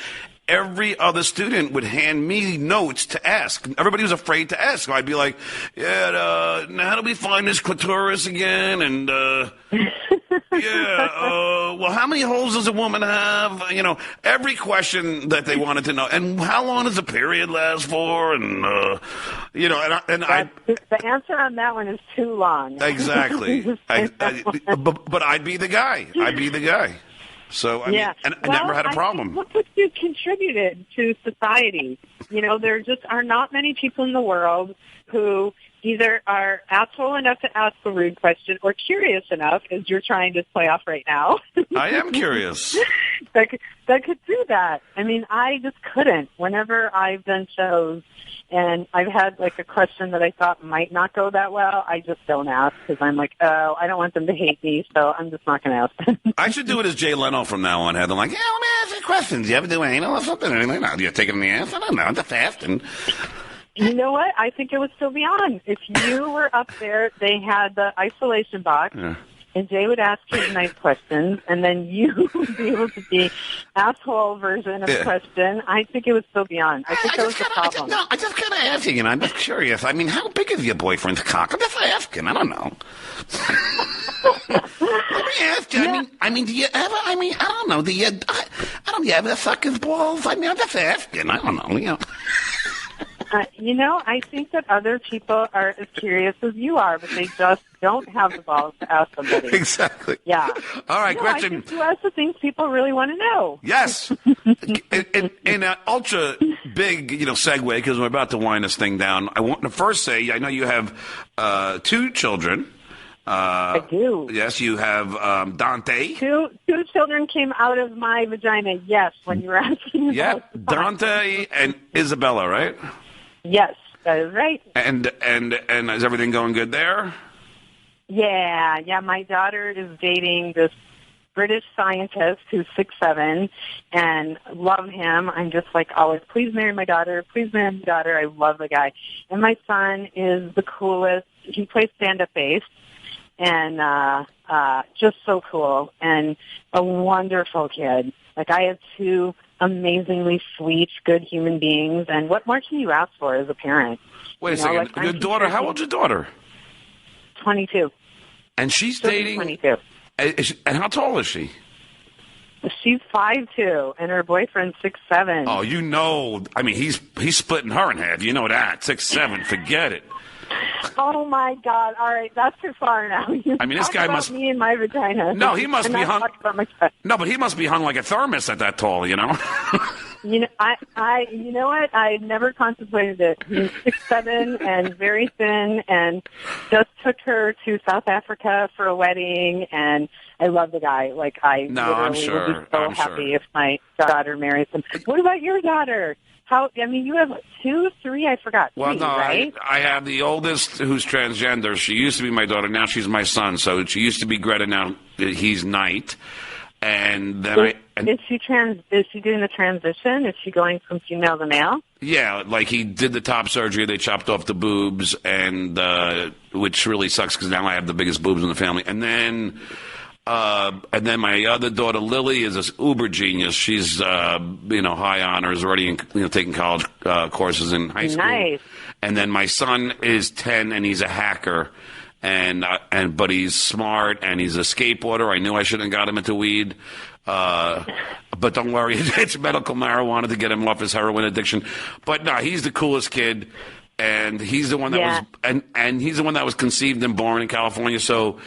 Every other student would hand me notes to ask. Everybody was afraid to ask. I'd be like, now how do we find this clitoris again? And, well, how many holes does a woman have? Every question that they wanted to know. And how long does a period last for? And, the answer on that one is too long. Exactly. But I'd be the guy. So, I never had a problem. Look what you contributed to society. There just are not many people in the world who either are asshole enough to ask a rude question or curious enough, as you're trying to play off right now. I am curious. that could do that. I mean, I just couldn't. Whenever I've done shows and I've had a question that I thought might not go that well, I just don't ask because I'm like, oh, I don't want them to hate me, so I'm just not going to ask them. I should do it as Jay Leno from now on, Heather. Let me ask you questions. You ever do anal or something? Do you take it in the ass? I don't know. I'm just asking. You know what? I think it would still be on. If you were up there, they had the isolation box, and Jay would ask you nice questions, and then you would be able to be asshole version of the question. I think it would still be on. I think that was the problem. I just kind of asking, I'm just curious. I mean, how big is your boyfriend's cock? I'm just asking. I don't know. Let me ask you. Yeah. I mean, do you ever? I mean, I don't know. Do you ever suck his balls? I mean, I'm just asking. I don't know. I think that other people are as curious as you are, but they just don't have the balls to ask somebody. Exactly. Yeah. All right, question. I think you ask the things people really want to know. Yes. in an ultra big, segue, because we're about to wind this thing down, I want to first say, I know you have 2 children. I do. Yes, you have Dante. Two children came out of my vagina, yes, when you were asking about Dante and Isabella, right? Yes, that is right. And is everything going good there? Yeah. My daughter is dating this British scientist who's 6'7", and love him. I'm just always, please marry my daughter. Please marry my daughter. I love the guy. And my son is the coolest. He plays stand-up bass, and just so cool and a wonderful kid. I have 2 amazingly sweet, good human beings, and what more can you ask for as a parent? Wait a second. Your daughter, how old's your daughter? 22. And she's dating? 22. And how tall is she? She's 5'2", and her boyfriend's 6'7". Oh, I mean, he's splitting her in half. You know that. 6'7", forget it. Oh my God! All right, that's too far now. I mean, this guy must me and my vagina. No, he must be hung. No, but he must be hung like a thermos at that tall. You know. You know what? I never contemplated it. He's 6'7" and very thin, and just took her to South Africa for a wedding. And I love the guy. I'm sure. Would be so happy if my daughter marries him. What about your daughter? You have 2, 3, I forgot. Well, 3, no, right? I have the oldest who's transgender. She used to be my daughter. Now she's my son. So she used to be Greta. Now he's Knight. And then is she doing the transition? Is she going from female to male? Yeah, he did the top surgery. They chopped off the boobs, and which really sucks because now I have the biggest boobs in the family. And then my other daughter Lily is this uber genius. She's high honors, already in, taking college courses in high school. Nice. And then my son is 10 and he's a hacker, but he's smart and he's a skateboarder. I knew I shouldn't have got him into weed. But don't worry, it's medical marijuana to get him off his heroin addiction. But no, he's the coolest kid, and he's the one that was, and he's the one that was conceived and born in California. So,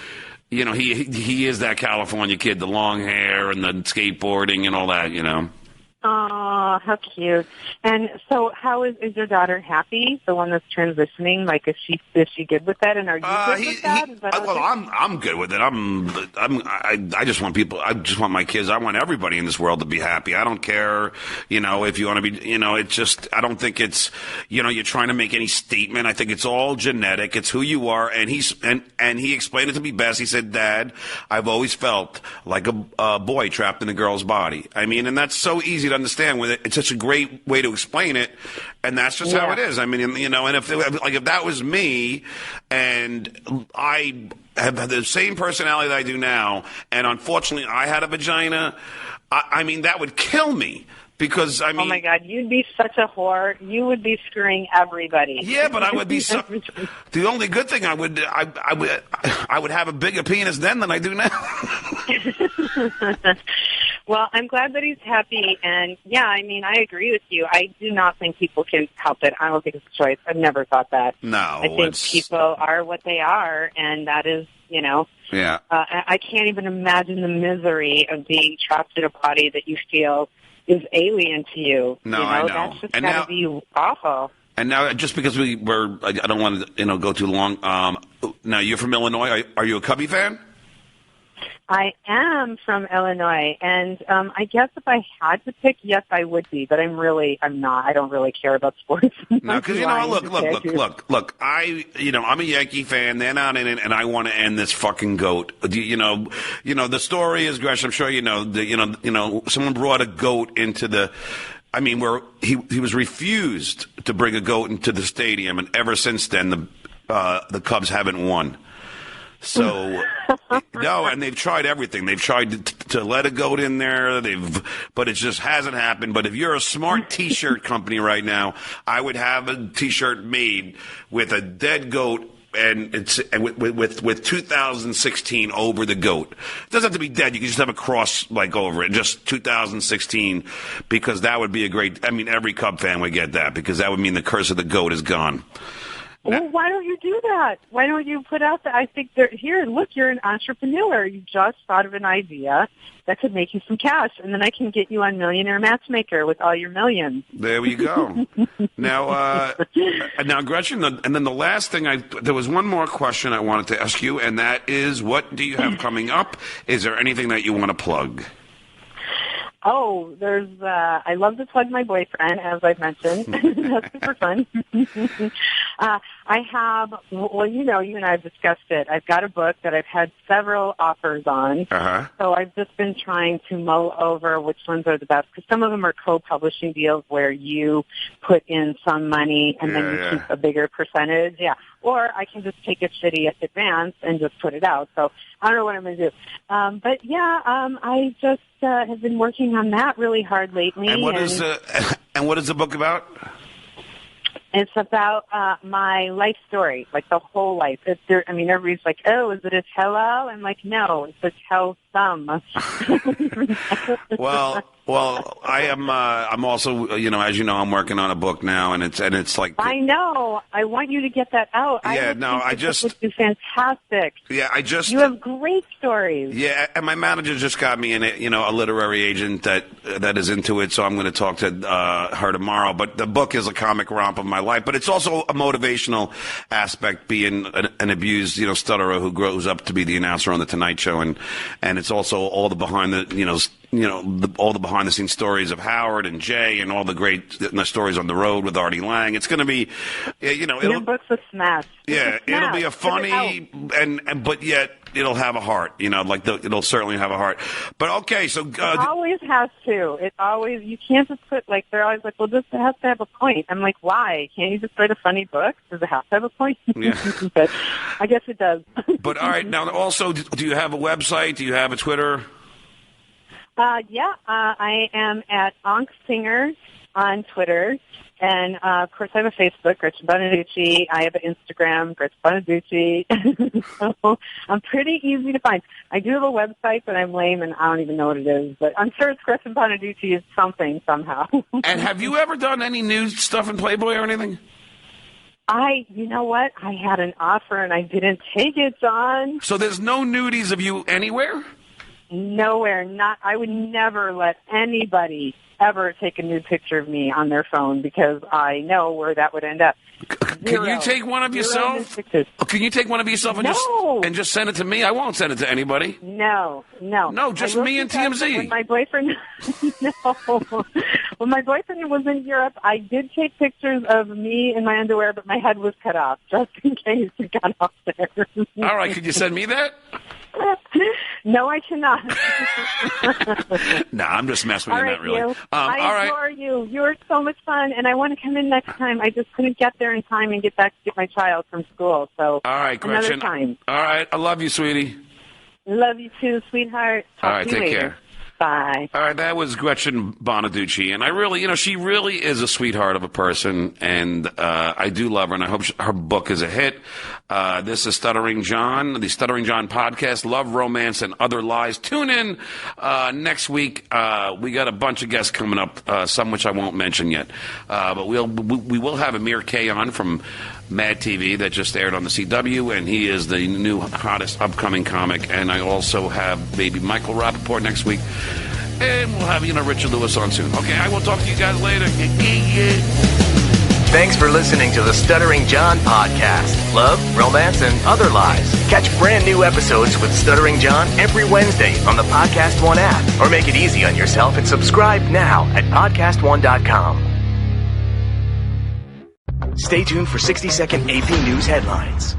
you know, he is that California kid, the long hair and the skateboarding and all that. You know. Oh, how cute! And so, how is your daughter happy? The one that's transitioning, like, is she good with that? And are you good with that? I'm good with it. I just want people. I just want my kids. I want everybody in this world to be happy. I don't care, you know, if you want to be. You know, it's just. I don't think it's. You know, you're trying to make any statement. I think it's all genetic. It's who you are. And he explained it to me best. He said, "Dad, I've always felt like a boy trapped in a girl's body." I mean, and that's so easy to understand with it. It's such a great way to explain it, and that's just how it is. I mean, you know, and if that was me, and I have the same personality that I do now, and unfortunately I had a vagina, I mean, that would kill me. Because, I mean... Oh, my God, you'd be such a whore. You would be screwing everybody. Yeah, but I would be so... The only good thing I would have a bigger penis then than I do now. Well, I'm glad that he's happy, and, yeah, I mean, I agree with you. I do not think people can help it. I don't think it's a choice. I've never thought that. No, I think people are what they are, and that is, you know... Yeah. I can't even imagine the misery of being trapped in a body that you feel... is alien to you. No, you know? I know. That's just got to be awful. And now, just because I don't want to, go too long. Now, you're from Illinois. Are you a Cubby fan? I am from Illinois, and I guess if I had to pick, yes, I would be. But I'm not. I don't really care about sports. No, because look. I'm a Yankee fan. They're not in it, and I want to end this fucking goat. You know. The story is, Gresh, I'm sure you know. Someone brought a goat into the. I mean, where he was refused to bring a goat into the stadium, and ever since then, the Cubs haven't won. So, no, and they've tried everything. They've tried to let a goat in there. But it just hasn't happened. But if you're a smart T-shirt company right now, I would have a T-shirt made with a dead goat and with 2016 over the goat. It doesn't have to be dead. You can just have a cross over it, just 2016, because that would be a great. I mean, every Cub fan would get that, because that would mean the curse of the goat is gone. Well, why don't you do that? Why don't you put out I think here, look, you're an entrepreneur. You just thought of an idea that could make you some cash, and then I can get you on Millionaire Matchmaker with all your millions. There you go. Now, Gretchen, and then the last thing, there was one more question I wanted to ask you, and that is, what do you have coming up? Is there anything that you want to plug? Oh, I love to plug my boyfriend, as I've mentioned. That's super fun. I have, you and I have discussed it. I've got a book that I've had several offers on. Uh-huh. So I've just been trying to mull over which ones are the best, because some of them are co-publishing deals where you put in some money and then you keep a bigger percentage. Yeah. Or I can just take a shitty advance and just put it out. So I don't know what I'm going to do. I just have been working on that really hard lately. And what is the book about? It's about my life story, like the whole life. Everybody's like, "Oh, is it a tell-all?" I'm like, "No, it's a tell-some." Well, I am. I'm also, as you know, I'm working on a book now, and it's like. I know. I want you to get that out. Yeah, This would be fantastic. Yeah, You have great stories. Yeah, and my manager just got me a literary agent that is into it, so I'm going to talk to her tomorrow. But the book is a comic romp of my life, but it's also a motivational aspect, being an abused, stutterer who grows up to be the announcer on the Tonight Show, and it's also all the behind the, all the behind-the-scenes stories of Howard and Jay, and all the great stories on the road with Artie Lang. It's going to be, your book's a smash. Yeah, it'll be a funny but yet it'll have a heart. It'll certainly have a heart. But okay, so it always has to. You can't just put they're always like, well, this has to have a point. I'm like, why? Can't you just write a funny book? Does it have to have a point? Yeah. But I guess it does. But all right, now also, do you have a website? Do you have a Twitter? I am at Onksinger on Twitter. And, of course, I have a Facebook, Gretchen Bonaducci. I have an Instagram, Gretchen Bonaducci. So I'm pretty easy to find. I do have a website, but I'm lame, and I don't even know what it is. But I'm sure it's Gretchen Bonaducci is something somehow. And have you ever done any nude stuff in Playboy or anything? You know what? I had an offer, and I didn't take it, John. So there's no nudies of you anywhere? Nowhere. I would never let anybody ever take a nude picture of me on their phone because I know where that would end up. Can you take one of yourself? Can you take one of yourself and just send it to me? I won't send it to anybody. No, just me and TMZ. When my boyfriend, when my boyfriend was in Europe, I did take pictures of me in my underwear, but my head was cut off just in case it got off there. All right, could you send me that? No, I cannot. No, I'm just messing with you, not really. I adore you. You're so much fun, and I want to come in next time. I just couldn't get there in time and get back to get my child from school. So, all right, Gretchen. Another time. All right, I love you, sweetie. Love you too, sweetheart. Talk to you later. Care. Bye. All right, that was Gretchen Bonaducci, and I really, she really is a sweetheart of a person, and I do love her, and I hope her book is a hit. This is Stuttering John, the Stuttering John podcast, Love, Romance, and Other Lies. Tune in next week. We got a bunch of guests coming up, some which I won't mention yet, but we will have Amir K on from Mad TV that just aired on the CW, and he is the new hottest upcoming comic. And I also have baby Michael Rappaport next week, and we'll have Richard Lewis on soon. Okay, I will talk to you guys later. Thanks for listening to the Stuttering John podcast. Love, romance, and other lies. Catch brand new episodes with Stuttering John every Wednesday on the Podcast One app, or make it easy on yourself and subscribe now at podcastone.com. Stay tuned for 60-second AP News headlines.